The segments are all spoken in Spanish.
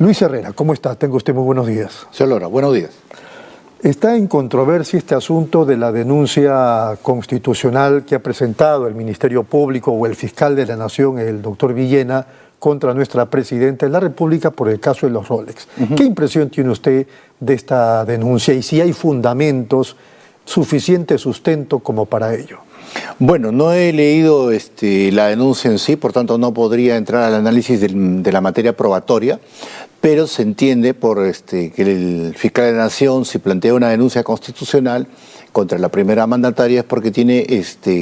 Luis Herrera, ¿cómo está? Tenga usted muy buenos días. Señor Lora, buenos días. Está en controversia este asunto de la denuncia constitucional que ha presentado el Ministerio Público o el fiscal de la Nación, el doctor Villena, contra nuestra presidenta de la República por el caso de los Rolex. ¿Qué impresión tiene usted de esta denuncia y si hay fundamentos, suficiente sustento como para ello? Bueno, no he leído la denuncia en sí, por tanto no podría entrar al análisis de la materia probatoria, pero se entiende por que el fiscal de la Nación, si plantea una denuncia constitucional contra la primera mandataria, es porque tiene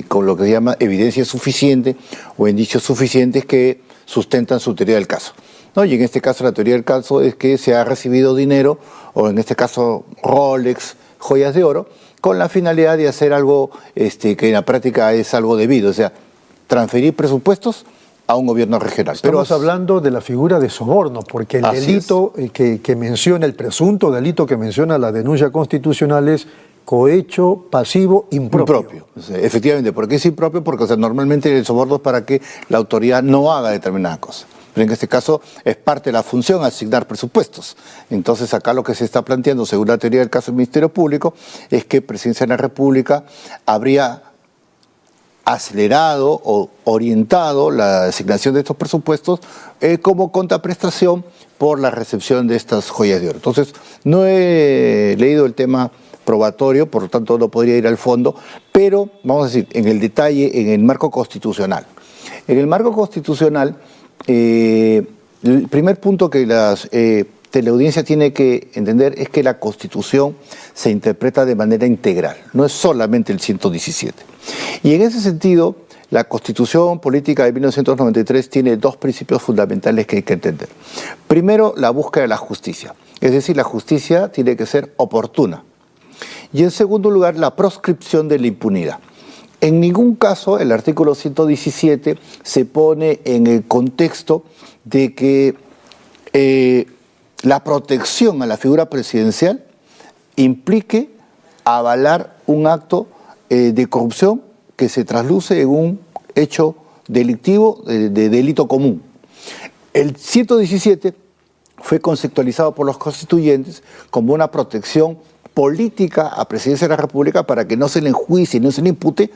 con lo que se llama evidencia suficiente o indicios suficientes que sustentan su teoría del caso, ¿no? Y en este caso la teoría del caso es que se ha recibido dinero, o en este caso Rolex, joyas de oro, con la finalidad de hacer algo que en la práctica es algo debido, o sea, transferir presupuestos a un gobierno regional. Estamos hablando de la figura de soborno, porque el delito que menciona, el presunto delito que menciona la denuncia constitucional es cohecho pasivo impropio. Efectivamente, ¿por qué es impropio? Porque normalmente el soborno es para que la autoridad no haga determinada cosa. Pero en este caso es parte de la función asignar presupuestos. Entonces acá lo que se está planteando, según la teoría del caso del Ministerio Público, es que Presidencia de la República habría acelerado o orientado la asignación de estos presupuestos como contraprestación por la recepción de estas joyas de oro. Entonces no he leído el tema probatorio, por lo tanto no podría ir al fondo, pero vamos a decir, en el detalle, en el marco constitucional. En el marco constitucional, el primer punto que la teleaudiencia tiene que entender es que la Constitución se interpreta de manera integral, no es solamente el 117. Y en ese sentido, la Constitución Política de 1993 tiene dos principios fundamentales que hay que entender. Primero, la búsqueda de la justicia, es decir, la justicia tiene que ser oportuna. Y en segundo lugar, la proscripción de la impunidad. En ningún caso el artículo 117 se pone en el contexto de que la protección a la figura presidencial implique avalar un acto de corrupción que se trasluce en un hecho delictivo de delito común. El 117 fue conceptualizado por los constituyentes como una protección política a Presidencia de la República para que no se le enjuicie, no se le impute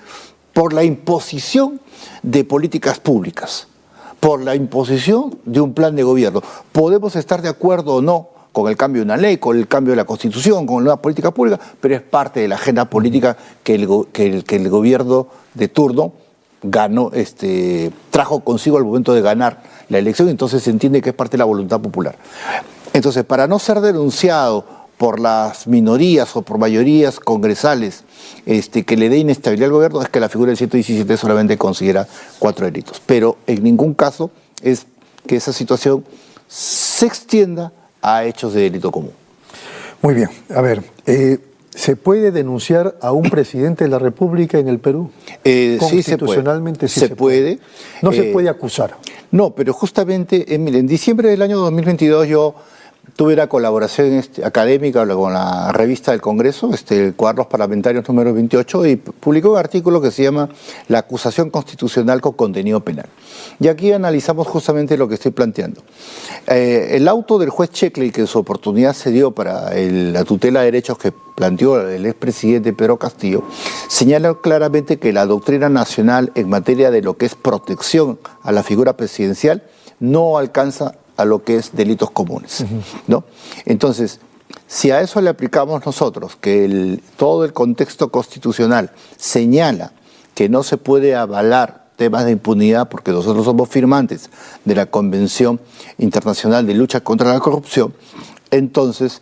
por la imposición de políticas públicas, por la imposición de un plan de gobierno. Podemos estar de acuerdo o no con el cambio de una ley, con el cambio de la Constitución, con la nueva política pública, pero es parte de la agenda política que el gobierno de turno ganó, trajo consigo al momento de ganar la elección, entonces se entiende que es parte de la voluntad popular. Entonces, para no ser denunciado por las minorías o por mayorías congresales que le dé inestabilidad al gobierno, es que la figura del 117 solamente considera 4 delitos. Pero en ningún caso es que esa situación se extienda a hechos de delito común. Muy bien. A ver, ¿se puede denunciar a un presidente de la República en el Perú? Constitucionalmente sí se puede. No se puede acusar. No, pero justamente, mire, en diciembre del año 2022 yo tuve una colaboración académica con la revista del Congreso, Cuadernos Parlamentarios número 28, y publicó un artículo que se llama La acusación constitucional con contenido penal. Y aquí analizamos justamente lo que estoy planteando. El auto del juez Checkley, que en su oportunidad se dio para la tutela de derechos que planteó el expresidente Pedro Castillo, señala claramente que la doctrina nacional en materia de lo que es protección a la figura presidencial no alcanza a lo que es delitos comunes, ¿no? Entonces, si a eso le aplicamos nosotros que todo el contexto constitucional señala que no se puede avalar temas de impunidad porque nosotros somos firmantes de la Convención Internacional de Lucha contra la Corrupción, entonces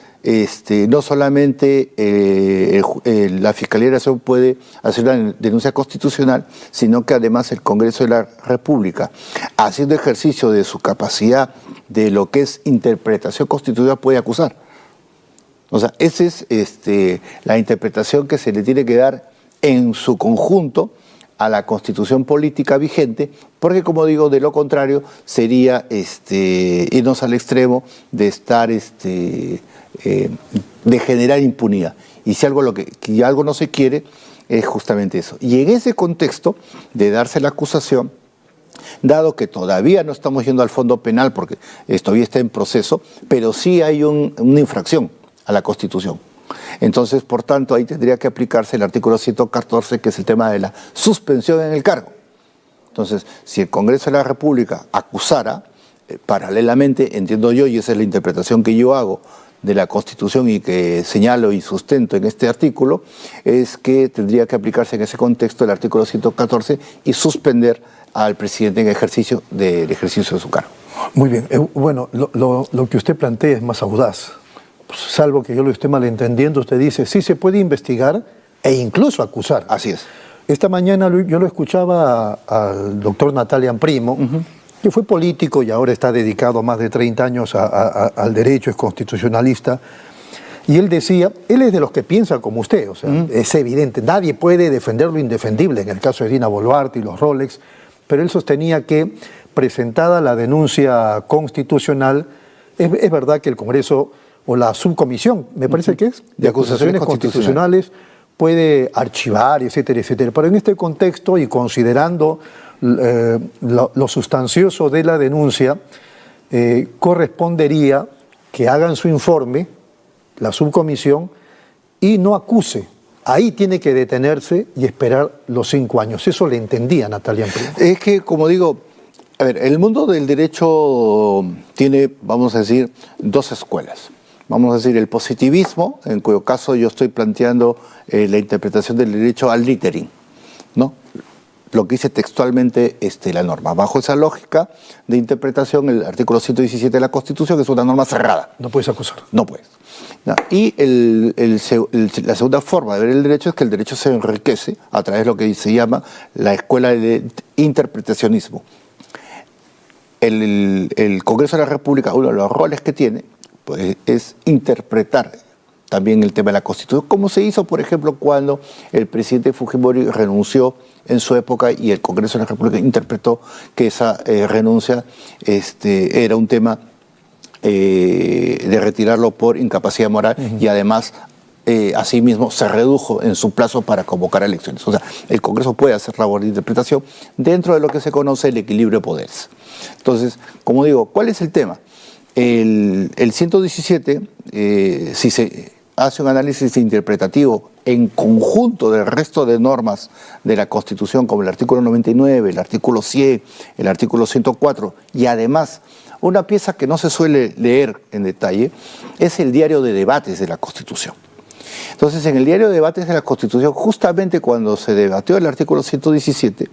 no solamente la Fiscalía de la Nación puede hacer una denuncia constitucional, sino que además el Congreso de la República, haciendo ejercicio de su capacidad de lo que es interpretación constitucional, puede acusar. O sea, esa es la interpretación que se le tiene que dar en su conjunto a la Constitución política vigente, porque como digo, de lo contrario sería irnos al extremo de estar de generar impunidad. Y si algo algo no se quiere es justamente eso. Y en ese contexto de darse la acusación, Dado que todavía no estamos yendo al fondo penal porque todavía está en proceso, pero sí hay una infracción a la Constitución. Entonces, por tanto, ahí tendría que aplicarse el artículo 114, que es el tema de la suspensión en el cargo. Entonces, si el Congreso de la República acusara, paralelamente, entiendo yo, y esa es la interpretación que yo hago de la Constitución y que señalo y sustento en este artículo, es que tendría que aplicarse en ese contexto el artículo 114 y suspender al presidente en ejercicio del ejercicio de su cargo. Muy bien. Bueno, lo que usted plantea es más audaz. Salvo que yo lo esté malentendiendo, usted dice, sí se puede investigar e incluso acusar. Así es. Esta mañana yo lo escuchaba al doctor Natalian Primo, que fue político y ahora está dedicado más de 30 años al derecho, es constitucionalista, y él decía, él es de los que piensa como usted, o sea, es evidente, nadie puede defender lo indefendible, en el caso de Dina Boluarte y los Rolex, pero él sostenía que, presentada la denuncia constitucional, es verdad que el Congreso o la subcomisión, me parece que es, de acusaciones constitucionales, puede archivar, etcétera, etcétera. Pero en este contexto y considerando lo sustancioso de la denuncia, correspondería que hagan su informe, la subcomisión, y no acuse. Ahí tiene que detenerse y esperar los 5 años. Eso le entendía Natalian Primo. Es que, como digo, a ver, el mundo del derecho tiene, vamos a decir, dos escuelas. Vamos a decir, el positivismo, en cuyo caso yo estoy planteando la interpretación del derecho al littering, ¿no? Lo que dice textualmente la norma. Bajo esa lógica de interpretación, el artículo 117 de la Constitución es una norma cerrada. No puedes acusar. No puedes. ¿No? Y la segunda forma de ver el derecho es que el derecho se enriquece a través de lo que se llama la escuela de interpretacionismo. El Congreso de la República, uno de los roles que tiene, pues, es interpretar también el tema de la Constitución, como se hizo, por ejemplo, cuando el presidente Fujimori renunció en su época y el Congreso de la República interpretó que esa renuncia era un tema de retirarlo por incapacidad moral y además asimismo se redujo en su plazo para convocar elecciones. O sea, el Congreso puede hacer labor de interpretación dentro de lo que se conoce el equilibrio de poderes. Entonces, como digo, ¿cuál es el tema? El 117, si se hace un análisis interpretativo en conjunto del resto de normas de la Constitución, como el artículo 99, el artículo 100, el artículo 104, y además una pieza que no se suele leer en detalle, es el diario de debates de la Constitución. Entonces, en el diario de debates de la Constitución, justamente cuando se debatió el artículo 117,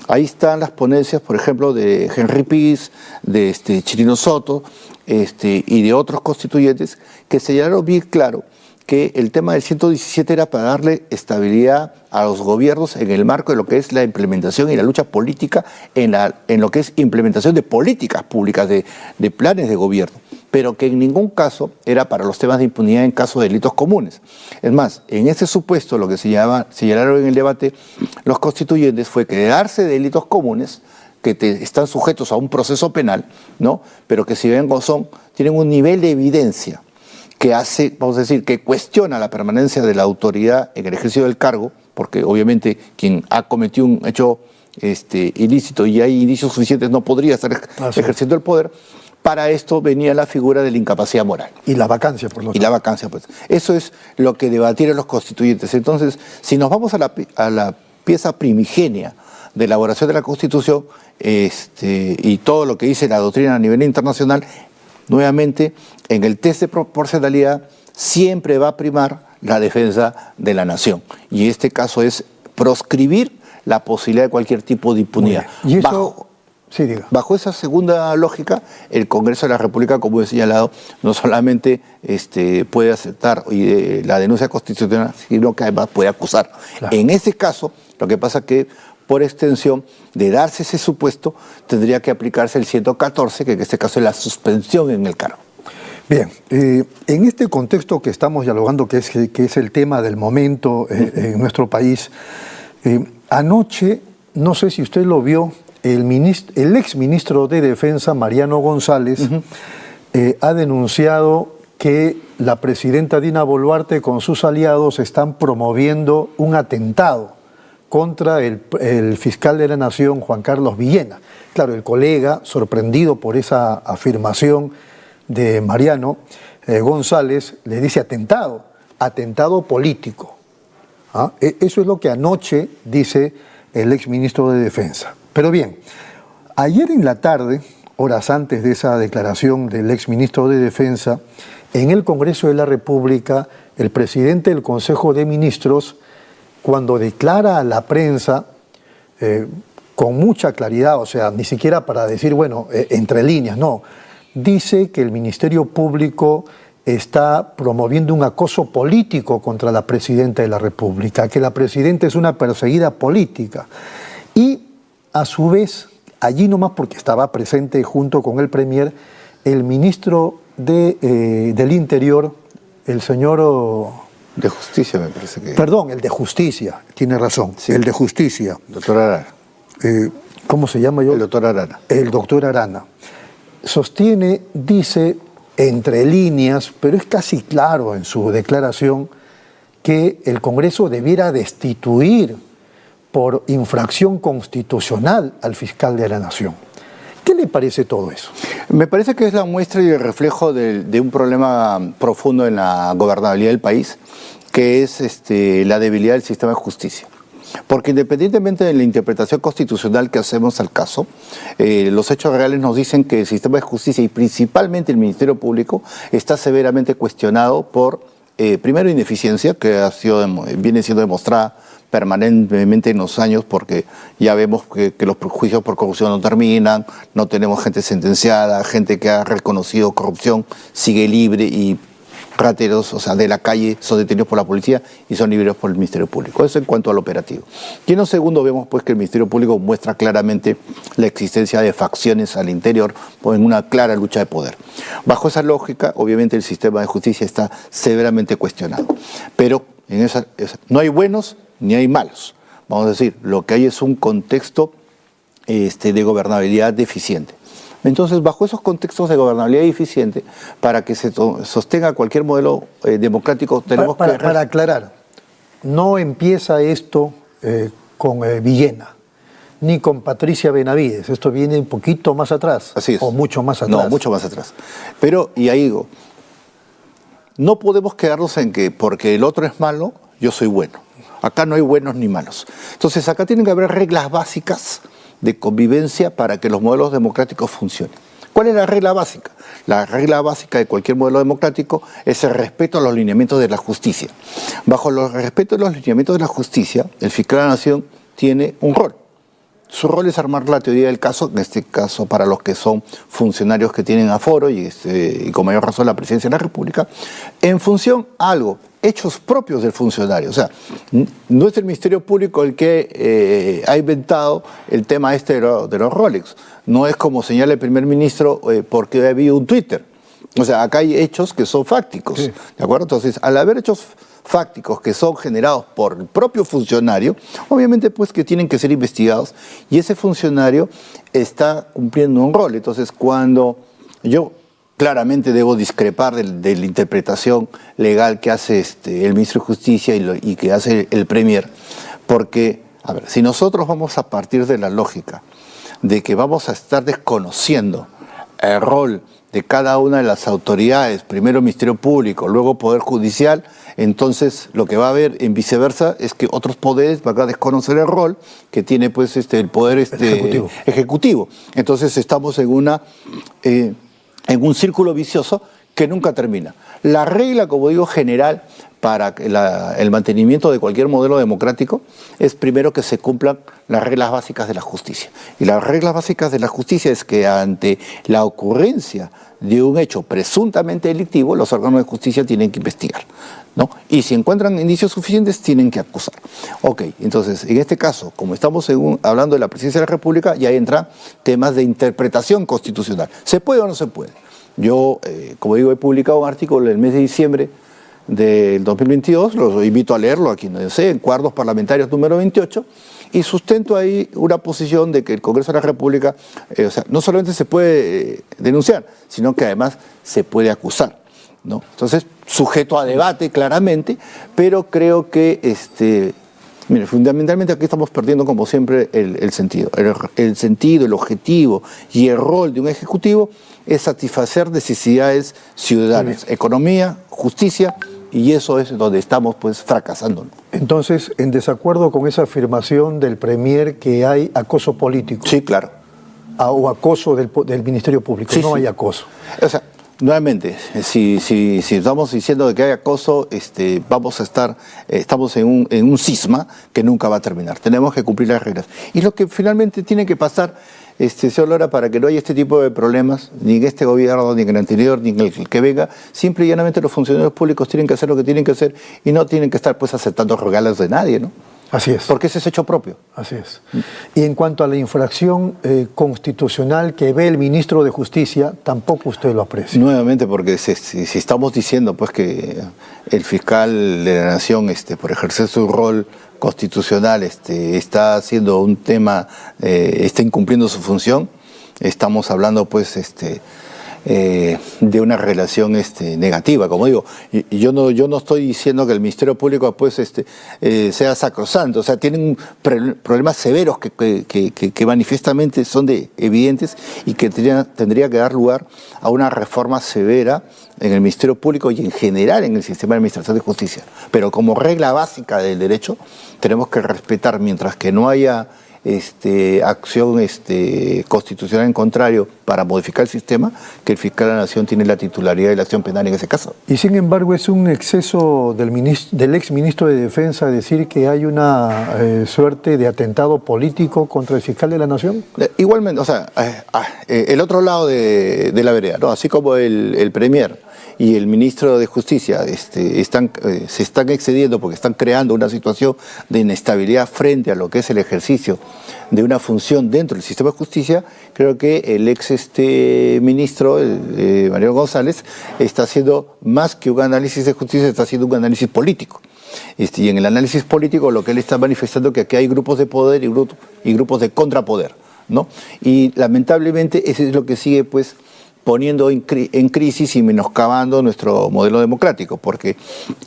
ahí están las ponencias, por ejemplo, de Henry Pease, de Chirino Soto, y de otros constituyentes, que señalaron bien claro que el tema del 117 era para darle estabilidad a los gobiernos en el marco de lo que es la implementación y la lucha política en lo que es implementación de políticas públicas, de planes de gobierno, pero que en ningún caso era para los temas de impunidad en caso de delitos comunes. Es más, en ese supuesto lo que señalaron en el debate los constituyentes fue que de darse delitos comunes, que están sujetos a un proceso penal, ¿no? Pero que si bien tienen un nivel de evidencia que hace, vamos a decir, que cuestiona la permanencia de la autoridad en el ejercicio del cargo, porque obviamente quien ha cometido un hecho ilícito y hay indicios suficientes no podría estar ejerciendo el poder. Para esto venía la figura de la incapacidad moral. Y la vacancia, por lo tanto. Y la vacancia, pues. Eso es lo que debatieron los constituyentes. Entonces, si nos vamos a la pieza primigenia de elaboración de la Constitución y todo lo que dice la doctrina a nivel internacional, nuevamente, en el test de proporcionalidad siempre va a primar la defensa de la nación. Y este caso es proscribir la posibilidad de cualquier tipo de impunidad. ¿Y eso? Sí, diga. Bajo esa segunda lógica, el Congreso de la República, como he señalado, no solamente puede aceptar la denuncia constitucional, sino que además puede acusar. Claro. En este caso, lo que pasa es que, por extensión, de darse ese supuesto, tendría que aplicarse el 114, que en este caso es la suspensión en el cargo. Bien, en este contexto que estamos dialogando, que es el tema del momento en nuestro país, anoche, no sé si usted lo vio, el exministro de Defensa, Mariano González, ha denunciado que la presidenta Dina Boluarte con sus aliados están promoviendo un atentado contra el fiscal de la Nación, Juan Carlos Villena. Claro, el colega, sorprendido por esa afirmación de Mariano González, le dice atentado político. ¿Ah? Eso es lo que anoche dice el exministro de Defensa. Pero bien, ayer en la tarde, horas antes de esa declaración del exministro de Defensa, en el Congreso de la República, el presidente del Consejo de Ministros, cuando declara a la prensa, con mucha claridad, o sea, ni siquiera para decir, bueno, entre líneas, no, dice que el Ministerio Público está promoviendo un acoso político contra la presidenta de la República, que la presidenta es una perseguida política. Y a su vez, allí nomás porque estaba presente junto con el Premier, el ministro del Interior, el señor... De Justicia, me parece que... Perdón, el de Justicia, tiene razón, sí. el de Justicia. Doctor Arana. ¿Cómo se llama yo? El doctor Arana. El doctor Arana. Sostiene, dice, entre líneas, pero es casi claro en su declaración, que el Congreso debiera destituir por infracción constitucional al fiscal de la Nación. ¿Qué le parece todo eso? Me parece que es la muestra y el reflejo de un problema profundo en la gobernabilidad del país, que es la debilidad del sistema de justicia. Porque independientemente de la interpretación constitucional que hacemos al caso, los hechos reales nos dicen que el sistema de justicia y principalmente el Ministerio Público está severamente cuestionado por, primero, ineficiencia, que viene siendo demostrada permanentemente en los años, porque ya vemos que los juicios por corrupción no terminan, no tenemos gente sentenciada, gente que ha reconocido corrupción sigue libre y rateros, o sea, de la calle son detenidos por la policía y son liberados por el Ministerio Público. Eso en cuanto al operativo. Y en un segundo vemos pues que el Ministerio Público muestra claramente la existencia de facciones al interior en una clara lucha de poder. Bajo esa lógica, obviamente el sistema de justicia está severamente cuestionado. Pero no hay buenos ni hay malos. Vamos a decir, lo que hay es un contexto de gobernabilidad deficiente. Entonces, bajo esos contextos de gobernabilidad deficiente, para que se sostenga cualquier modelo democrático, tenemos que... Para aclarar, no empieza esto con Villena, ni con Patricia Benavides. Esto viene un poquito más atrás. Así es. O mucho más atrás. No, mucho más atrás. Pero, y ahí digo, no podemos quedarnos en que porque el otro es malo, yo soy bueno. Acá no hay buenos ni malos. Entonces, acá tienen que haber reglas básicas de convivencia para que los modelos democráticos funcionen. ¿Cuál es la regla básica? La regla básica de cualquier modelo democrático es el respeto a los lineamientos de la justicia. Bajo el respeto de los lineamientos de la justicia, el fiscal de la Nación tiene un rol. Su rol es armar la teoría del caso, en este caso para los que son funcionarios que tienen aforo y con mayor razón la Presidencia de la República, en función a algo, hechos propios del funcionario. O sea, no es el Ministerio Público el que ha inventado el tema de los Rolex. No es como señala el primer ministro porque ha habido un Twitter. O sea, acá hay hechos que son fácticos. Sí. ¿De acuerdo? Entonces, al haber hechos fácticos que son generados por el propio funcionario, obviamente pues que tienen que ser investigados y ese funcionario está cumpliendo un rol. Entonces, cuando yo claramente debo discrepar de la interpretación legal que hace el ministro de Justicia y que hace el Premier, porque, a ver, si nosotros vamos a partir de la lógica de que vamos a estar desconociendo el rol de cada una de las autoridades, primero Ministerio Público, luego Poder Judicial, entonces lo que va a haber en viceversa es que otros poderes van a desconocer el rol que tiene pues el Poder ejecutivo. Entonces estamos en un círculo vicioso que nunca termina. La regla, como digo, general para el mantenimiento de cualquier modelo democrático es primero que se cumplan las reglas básicas de la justicia. Y las reglas básicas de la justicia es que ante la ocurrencia de un hecho presuntamente delictivo, los órganos de justicia tienen que investigar, ¿no? Y si encuentran indicios suficientes, tienen que acusar. Ok, entonces, en este caso, como estamos hablando de la Presidencia de la República, ya entran temas de interpretación constitucional. ¿Se puede o no se puede? Yo, como digo, he publicado un artículo en el mes de diciembre del 2022, los invito a leerlo aquí, no sé, en Cuadros Parlamentarios número 28, y sustento ahí una posición de que el Congreso de la República, o sea, no solamente se puede denunciar, sino que además se puede acusar, ¿no? Entonces, sujeto a debate claramente, pero creo que Mire, fundamentalmente aquí estamos perdiendo, como siempre, el sentido. El sentido, el objetivo y el rol de un ejecutivo es satisfacer necesidades ciudadanas, economía, justicia, y eso es donde estamos pues fracasando. Entonces, en desacuerdo con esa afirmación del Premier que hay acoso político. Sí, claro. O acoso del Ministerio Público. Sí, no sí. hay acoso. O sea, nuevamente, si estamos diciendo que hay acoso, vamos a estar, estamos en un cisma que nunca va a terminar. Tenemos que cumplir las reglas. Y lo que finalmente tiene que pasar, señor Lora, para que no haya este tipo de problemas, ni en este gobierno, ni en el anterior, ni en el que venga, simple y llanamente los funcionarios públicos tienen que hacer lo que tienen que hacer y no tienen que estar pues aceptando regalos de nadie, ¿no? Así es. Porque ese es hecho propio. Así es. Y en cuanto a la infracción constitucional que ve el ministro de Justicia, tampoco usted lo aprecia. Nuevamente, porque si estamos diciendo pues que el fiscal de la Nación, por ejercer su rol constitucional, está haciendo un tema, está incumpliendo su función, estamos hablando pues de una relación negativa, como digo. Y yo no estoy diciendo que el Ministerio Público pues sea sacrosanto, o sea, tienen problemas severos que manifiestamente son evidentes y que tendría que dar lugar a una reforma severa en el Ministerio Público y en general en el sistema de administración de justicia. Pero como regla básica del derecho, tenemos que respetar, mientras que no haya acción constitucional en contrario para modificar el sistema, que el fiscal de la Nación tiene la titularidad de la acción penal en ese caso. Y sin embargo es un exceso del exministro de Defensa decir que hay una suerte de atentado político contra el fiscal de la Nación. Igualmente, o sea, el otro lado de la vereda, ¿no? Así como el Premier y el ministro de Justicia se están excediendo porque están creando una situación de inestabilidad frente a lo que es el ejercicio de una función dentro del sistema de justicia. Creo que el ex ministro, Mariano González, está haciendo más que un análisis de justicia, está haciendo un análisis político. Y en el análisis político lo que él está manifestando es que aquí hay grupos de poder y grupos de contrapoder, ¿no? Y lamentablemente eso es lo que sigue pues poniendo en crisis y menoscabando nuestro modelo democrático, porque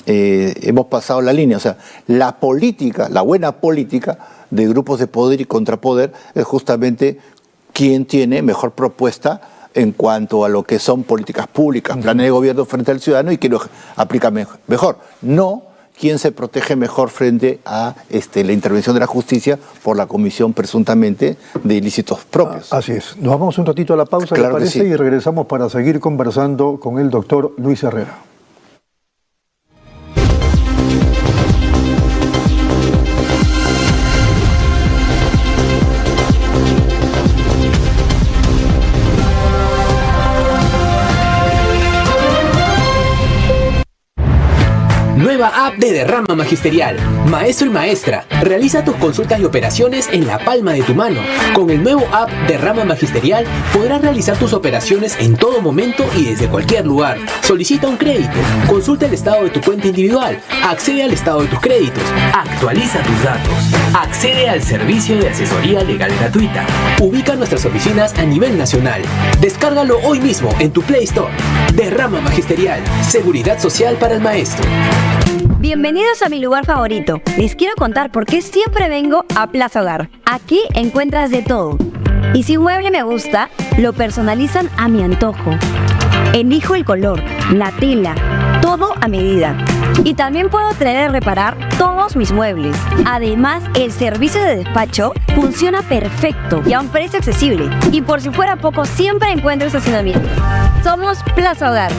hemos pasado la línea. O sea, la política, la buena política de grupos de poder y contrapoder es justamente quien tiene mejor propuesta en cuanto a lo que son políticas públicas, planes de gobierno frente al ciudadano y quien lo aplica mejor. No quién se protege mejor frente a la intervención de la justicia por la comisión presuntamente de ilícitos propios. Así es. Nos vamos un ratito a la pausa, claro, ¿le parece? que sí. Y regresamos para seguir conversando con el doctor Luis Herrera. Nueva app de Derrama Magisterial. Maestro y maestra, realiza tus consultas y operaciones en la palma de tu mano. Con el nuevo app Derrama Magisterial podrás realizar tus operaciones en todo momento y desde cualquier lugar. Solicita un crédito, consulta el estado de tu cuenta individual, accede al estado de tus créditos, actualiza tus datos, accede al servicio de asesoría legal gratuita. Ubica nuestras oficinas a nivel nacional. Descárgalo hoy mismo en tu Play Store. Derrama Magisterial, seguridad social para el maestro. Bienvenidos a mi lugar favorito. Les quiero contar por qué siempre vengo a Plaza Hogar. Aquí encuentras de todo. Y si un mueble me gusta, lo personalizan a mi antojo. Elijo el color, la tela, todo a medida. Y también puedo traer a reparar todos mis muebles. Además, el servicio de despacho funciona perfecto y a un precio accesible. Y por si fuera poco, siempre encuentro estacionamiento. Somos Plaza Hogar.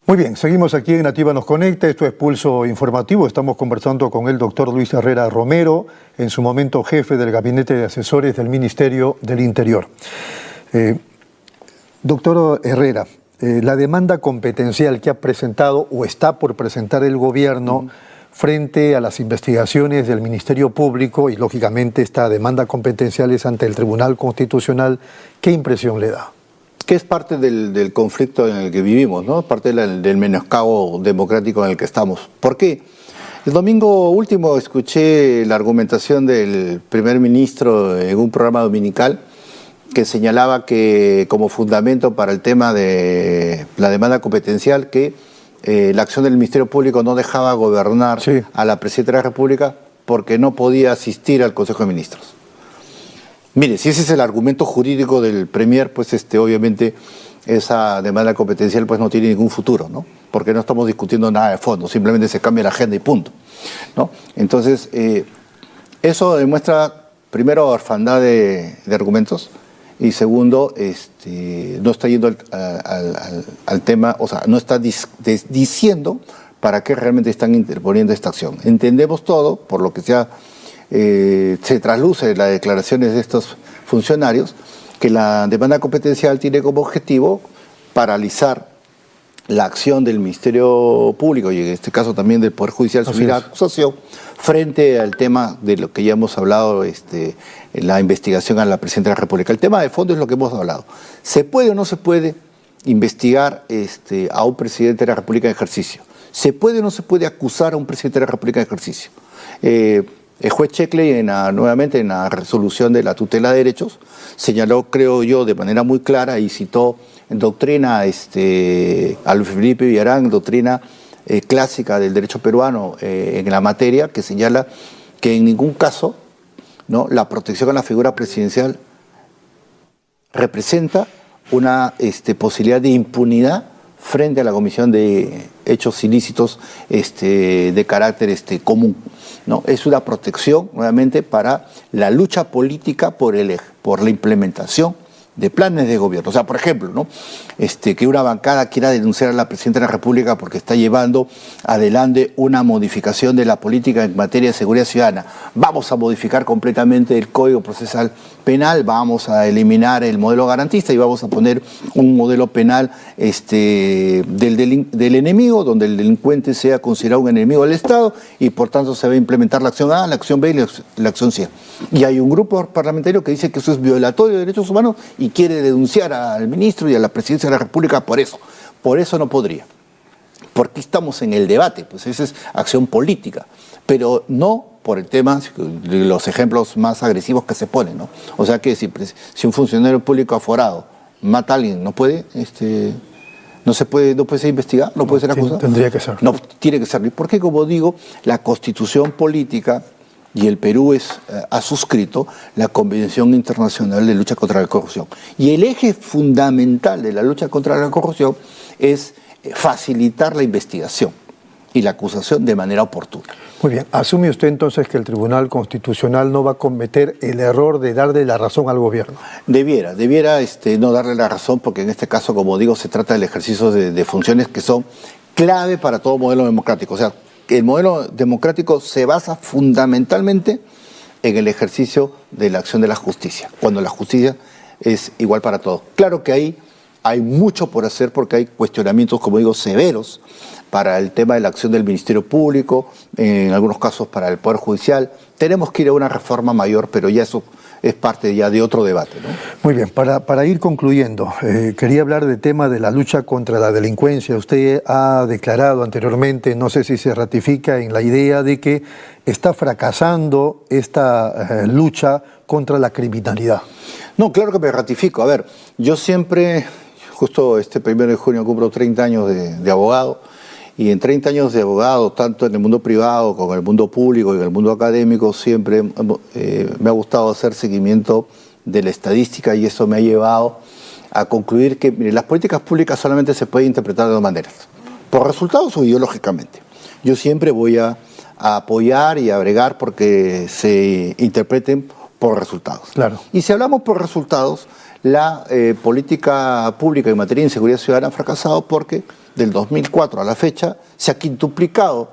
Muy bien, seguimos aquí en Nativa Nos Conecta, esto es Pulso Informativo, estamos conversando con el doctor Luis Herrera Romero, en su momento jefe del Gabinete de Asesores del Ministerio del Interior. Doctor Herrera, la demanda competencial que ha presentado o está por presentar el gobierno frente a las investigaciones del Ministerio Público y lógicamente esta demanda competencial es ante el Tribunal Constitucional, ¿qué impresión le da? Que es parte del conflicto en el que vivimos, ¿no? Parte del menoscabo democrático en el que estamos. ¿Por qué? El domingo último escuché la argumentación del primer ministro en un programa dominical que señalaba que como fundamento para el tema de la demanda competencial que la acción del Ministerio Público no dejaba gobernar a la Presidenta de la República porque no podía asistir al Consejo de Ministros. Mire, si ese es el argumento jurídico del Premier, pues obviamente esa demanda competencial pues no tiene ningún futuro, ¿no? Porque no estamos discutiendo nada de fondo, simplemente se cambia la agenda y punto, ¿no? Entonces, eso demuestra, primero, orfandad de argumentos, y segundo, no está yendo al tema, o sea, no está diciendo para qué realmente están interponiendo esta acción. Entendemos todo, por lo que se trasluce en las declaraciones de estos funcionarios, que la demanda competencial tiene como objetivo paralizar la acción del Ministerio Público y en este caso también del Poder Judicial sobre la acusación frente al tema de lo que ya hemos hablado, la investigación a la Presidenta de la República. El tema de fondo es lo que hemos hablado. ¿Se puede o no se puede investigar a un Presidente de la República en ejercicio? ¿Se puede o no se puede acusar a un Presidente de la República en ejercicio? El juez Checkley, nuevamente en la resolución de la tutela de derechos, señaló, creo yo, de manera muy clara y citó en doctrina a Luis Felipe Villarán, doctrina clásica del derecho peruano en la materia, que señala que en ningún caso, ¿no?, la protección a la figura presidencial representa una posibilidad de impunidad frente a la comisión de hechos ilícitos de carácter común, ¿no? Es una protección, nuevamente, para la lucha política por la implementación de planes de gobierno. O sea, por ejemplo, ¿no?, que una bancada quiera denunciar a la Presidenta de la República porque está llevando adelante una modificación de la política en materia de seguridad ciudadana. Vamos a modificar completamente el Código Procesal Penal, vamos a eliminar el modelo garantista y vamos a poner un modelo penal del enemigo, donde el delincuente sea considerado un enemigo del Estado y por tanto se va a implementar la acción A, la acción B y la acción C. Y hay un grupo parlamentario que dice que eso es violatorio de derechos humanos y quiere denunciar al ministro y a la Presidencia de la República por eso. Por eso no podría. Porque estamos en el debate, pues esa es acción política, pero no por el tema de los ejemplos más agresivos que se ponen, ¿no? O sea que si un funcionario público aforado mata a alguien, no puede ser investigado, no puede ser acusado. Tendría que ser. No, tiene que ser. Porque, como digo, la Constitución política y el Perú ha suscrito la Convención Internacional de Lucha contra la Corrupción. Y el eje fundamental de la lucha contra la corrupción es facilitar la investigación y la acusación de manera oportuna. Muy bien. ¿Asume usted entonces que el Tribunal Constitucional no va a cometer el error de darle la razón al gobierno? Debiera no darle la razón, porque en este caso, como digo, se trata del ejercicio de funciones que son clave para todo modelo democrático. O sea, el modelo democrático se basa fundamentalmente en el ejercicio de la acción de la justicia, cuando la justicia es igual para todos. Claro que ahí hay mucho por hacer porque hay cuestionamientos, como digo, severos para el tema de la acción del Ministerio Público, en algunos casos para el Poder Judicial. Tenemos que ir a una reforma mayor, pero ya eso es parte ya de otro debate, ¿no? Muy bien, para ir concluyendo, quería hablar del tema de la lucha contra la delincuencia. Usted ha declarado anteriormente, no sé si se ratifica en la idea de que está fracasando esta lucha contra la criminalidad. No, claro que me ratifico. A ver, yo siempre, justo este 1 de junio cumplo 30 años de abogado, y en 30 años de abogado, tanto en el mundo privado como en el mundo público y en el mundo académico, siempre me ha gustado hacer seguimiento de la estadística y eso me ha llevado a concluir que, mire, las políticas públicas solamente se pueden interpretar de dos maneras, por resultados o ideológicamente. Yo siempre voy a apoyar y a bregar porque se interpreten por resultados. Claro. Y si hablamos por resultados, la política pública en materia de inseguridad ciudadana ha fracasado porque del 2004 a la fecha se ha quintuplicado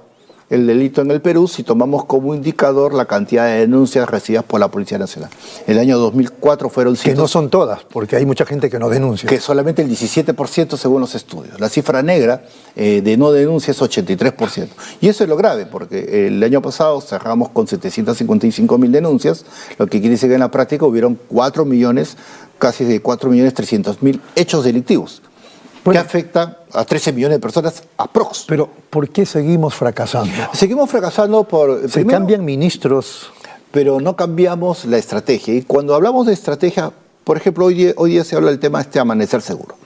el delito en el Perú si tomamos como indicador la cantidad de denuncias recibidas por la Policía Nacional. El año 2004 fueron... Que no son todas, porque hay mucha gente que no denuncia. Que solamente el 17% según los estudios. La cifra negra de no denuncia es 83%. Y eso es lo grave, porque el año pasado cerramos con 755.000 denuncias, lo que quiere decir que en la práctica hubieron 4 millones, casi de 4.300.000 hechos delictivos. que afecta a 13 millones de personas aprox. Pero, ¿por qué seguimos fracasando? Seguimos fracasando por... Se cambian ministros. Pero no cambiamos la estrategia. Y cuando hablamos de estrategia, por ejemplo, hoy día se habla del tema Amanecer Seguro.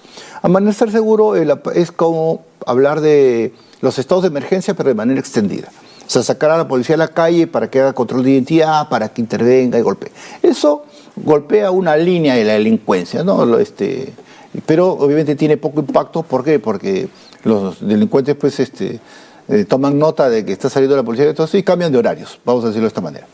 Amanecer Seguro es como hablar de los estados de emergencia, pero de manera extendida. O sea, sacar a la policía a la calle para que haga control de identidad, para que intervenga y golpee. Eso golpea una línea de la delincuencia, ¿no? Pero obviamente tiene poco impacto. ¿Por qué? Porque los delincuentes pues, toman nota de que está saliendo la policía y cambian de horarios, vamos a decirlo de esta manera.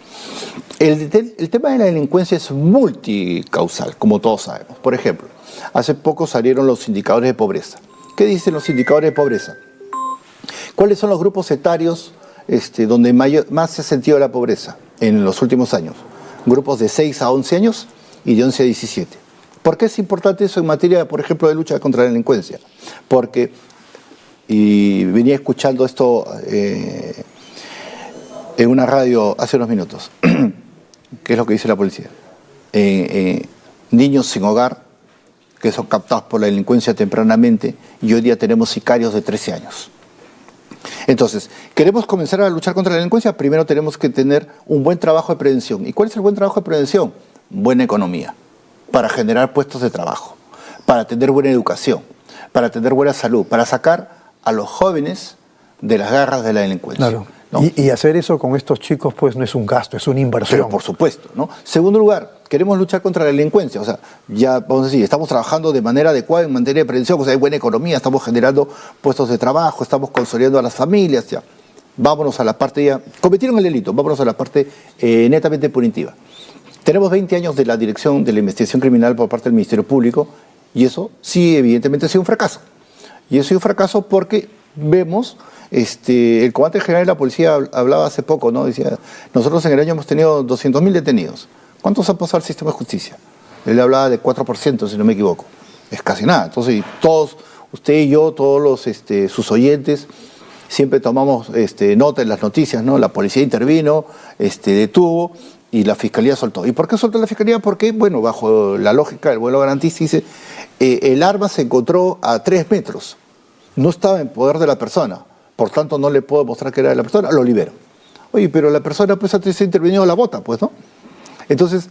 El tema de la delincuencia es multicausal, como todos sabemos. Por ejemplo, hace poco salieron los indicadores de pobreza. ¿Qué dicen los indicadores de pobreza? ¿Cuáles son los grupos etarios donde más se ha sentido la pobreza en los últimos años? Grupos de 6 a 11 años y de 11 a 17. ¿Por qué es importante eso en materia, por ejemplo, de lucha contra la delincuencia? Porque, y venía escuchando esto en una radio hace unos minutos, ¿qué es lo que dice la policía? Niños sin hogar, que son captados por la delincuencia tempranamente, y hoy día tenemos sicarios de 13 años. Entonces, ¿queremos comenzar a luchar contra la delincuencia? Primero tenemos que tener un buen trabajo de prevención. ¿Y cuál es el buen trabajo de prevención? Buena economía, para generar puestos de trabajo, para tener buena educación, para tener buena salud, para sacar a los jóvenes de las garras de la delincuencia. Claro. ¿No? Y hacer eso con estos chicos pues no es un gasto, es una inversión. Pero por supuesto, ¿no? Segundo lugar, queremos luchar contra la delincuencia. O sea, ya vamos a decir, estamos trabajando de manera adecuada en materia de prevención, o sea, hay buena economía, estamos generando puestos de trabajo, estamos consolidando a las familias, ya. Vámonos a la parte ya, cometieron el delito, vámonos a la parte netamente punitiva. Tenemos 20 años de la dirección de la investigación criminal por parte del Ministerio Público y eso sí, evidentemente ha sido un fracaso. Y ha sido un fracaso porque vemos, el comandante general de la policía hablaba hace poco, ¿no? Decía, nosotros en el año hemos tenido 200.000 detenidos. ¿Cuántos han pasado al sistema de justicia? Él hablaba de 4%, si no me equivoco. Es casi nada. Entonces, todos, usted y yo, todos sus oyentes, siempre tomamos nota en las noticias, ¿no? La policía intervino, detuvo y la fiscalía soltó. ¿Y por qué soltó la fiscalía? Porque, bueno, bajo la lógica del vuelo garantista, dice, el arma se encontró a 3 metros. No estaba en poder de la persona. Por tanto, no le puedo mostrar que era de la persona, lo libero. Oye, pero la persona, pues, antes de intervenido la bota, pues, ¿no? Entonces,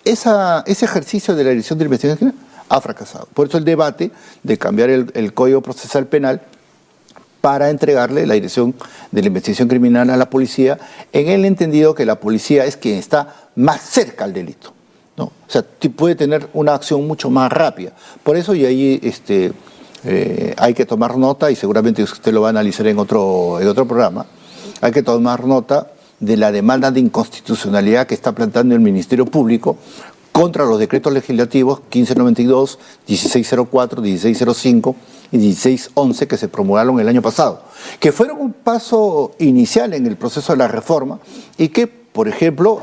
ese ejercicio de la dirección de la investigación ha fracasado. Por eso el debate de cambiar el Código Procesal Penal para entregarle la dirección de la investigación criminal a la policía, en el entendido que la policía es quien está más cerca al delito, ¿no? O sea, puede tener una acción mucho más rápida. Por eso, y ahí hay que tomar nota, y seguramente usted lo va a analizar en otro programa, hay que tomar nota de la demanda de inconstitucionalidad que está planteando el Ministerio Público contra los decretos legislativos 1592, 1604, 1605 y 1611 que se promulgaron el año pasado, que fueron un paso inicial en el proceso de la reforma y que, por ejemplo,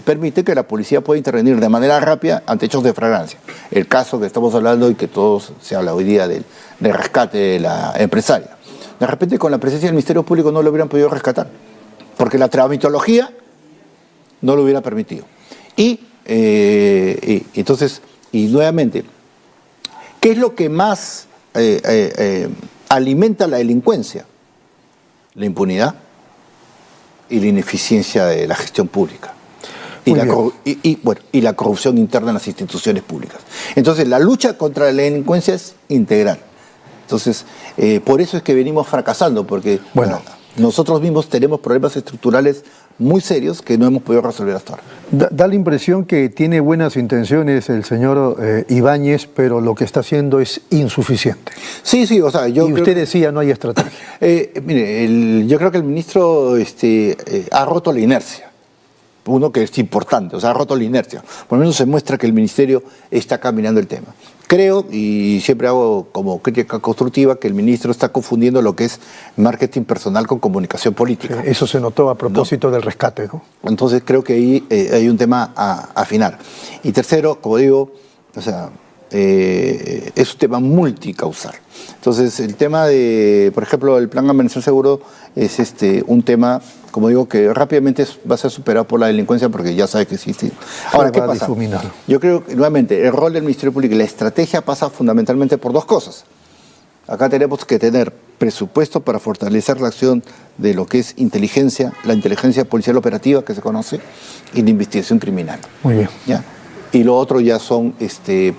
permite que la policía pueda intervenir de manera rápida ante hechos de flagrancia. El caso que estamos hablando y que todos se habla hoy día del rescate de la empresaria. De repente, con la presencia del Ministerio Público no lo hubieran podido rescatar, porque la tramitología no lo hubiera permitido. Entonces, nuevamente, ¿qué es lo que más alimenta la delincuencia? La impunidad y la ineficiencia de la gestión pública. Y la corrupción interna en las instituciones públicas. Entonces, la lucha contra la delincuencia es integral. Entonces, por eso es que venimos fracasando, porque nosotros mismos tenemos problemas estructurales muy serios que no hemos podido resolver hasta ahora. Da la impresión que tiene buenas intenciones el señor Ibáñez, pero lo que está haciendo es insuficiente. Sí, o sea, yo... Y usted decía, no hay estrategia. Mire, yo creo que el ministro ha roto la inercia. Uno que es importante, o sea, ha roto la inercia. Por lo menos se muestra que el ministerio está caminando el tema. Creo, y siempre hago como crítica constructiva, que el ministro está confundiendo lo que es marketing personal con comunicación política. Eso se notó a propósito del rescate, ¿no? Entonces creo que ahí hay un tema a afinar. Y tercero, como digo, o sea, es un tema multicausal. Entonces el tema de, por ejemplo, el plan Amanecer Seguro es un tema, como digo, que rápidamente va a ser superado por la delincuencia porque ya sabe que existe. Ahora, ¿qué pasa? Yo creo que, nuevamente, el rol del Ministerio Público y la estrategia pasa fundamentalmente por dos cosas. Acá tenemos que tener presupuesto para fortalecer la acción de lo que es inteligencia, la inteligencia policial operativa que se conoce, y la investigación criminal. Muy bien. ¿Ya? Y lo otro ya son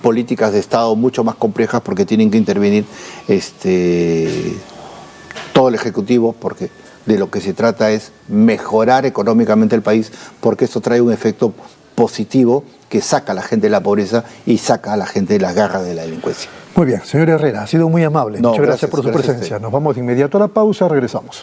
políticas de Estado mucho más complejas porque tienen que intervenir todo el Ejecutivo, porque de lo que se trata es mejorar económicamente el país, porque eso trae un efecto positivo que saca a la gente de la pobreza y saca a la gente de las garras de la delincuencia. Muy bien, señor Herrera, ha sido muy amable. No, Muchas gracias por su gracias a presencia. usted. Nos vamos de inmediato a la pausa, regresamos.